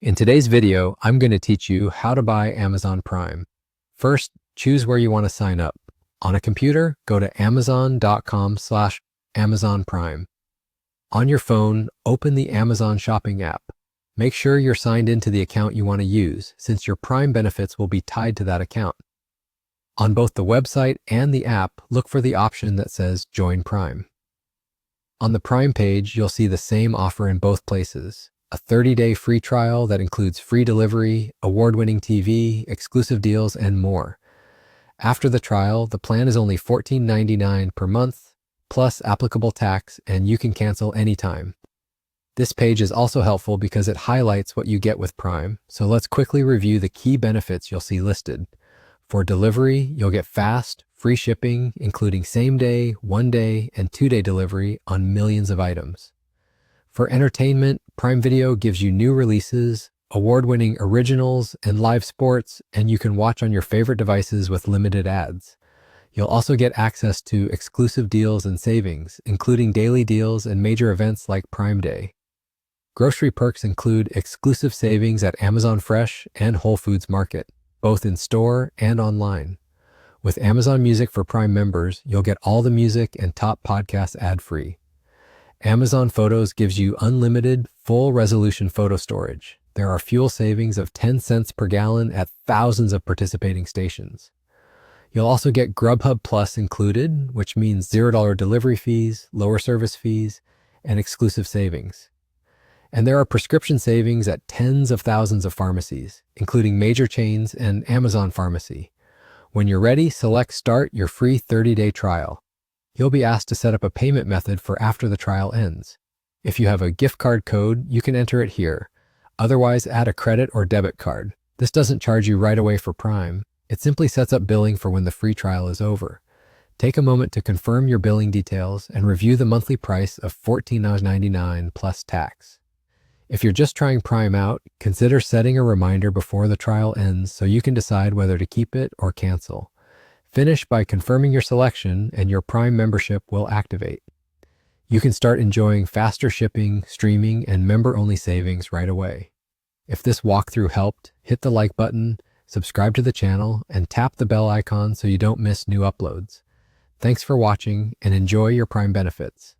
In today's video, I'm going to teach you how to buy Amazon Prime. First, choose where you want to sign up. On a computer, go to amazon.com/Amazon Prime. On your phone, open the Amazon Shopping app. Make sure you're signed into the account you want to use, since your Prime benefits will be tied to that account. On both the website and the app, look for the option that says Join Prime. On the Prime page, you'll see the same offer in both places. A 30-day free trial that includes free delivery, award-winning TV, exclusive deals, and more. After the trial, the plan is only $14.99 per month, plus applicable tax, and you can cancel anytime. This page is also helpful because it highlights what you get with Prime, so let's quickly review the key benefits you'll see listed. For delivery, you'll get fast, free shipping, including same-day, one-day, and two-day delivery on millions of items. For entertainment, Prime Video gives you new releases, award-winning originals, and live sports, and you can watch on your favorite devices with limited ads. You'll also get access to exclusive deals and savings, including daily deals and major events like Prime Day. Grocery perks include exclusive savings at Amazon Fresh and Whole Foods Market, both in store and online. With Amazon Music for Prime members, you'll get all the music and top podcasts ad-free. Amazon Photos gives you unlimited, full-resolution photo storage. There are fuel savings of 10 cents per gallon at thousands of participating stations. You'll also get Grubhub Plus included, which means $0 delivery fees, lower service fees, and exclusive savings. And there are prescription savings at tens of thousands of pharmacies, including major chains and Amazon Pharmacy. When you're ready, select Start your free 30-day trial. You'll be asked to set up a payment method for after the trial ends. If you have a gift card code, you can enter it here. Otherwise, add a credit or debit card. This doesn't charge you right away for Prime. It simply sets up billing for when the free trial is over. Take a moment to confirm your billing details and review the monthly price of $14.99 plus tax. If you're just trying Prime out, consider setting a reminder before the trial ends so you can decide whether to keep it or cancel. Finish by confirming your selection and your Prime membership will activate. You can start enjoying faster shipping, streaming, and member-only savings right away. If this walkthrough helped, hit the like button, subscribe to the channel, and tap the bell icon so you don't miss new uploads. Thanks for watching and enjoy your Prime benefits.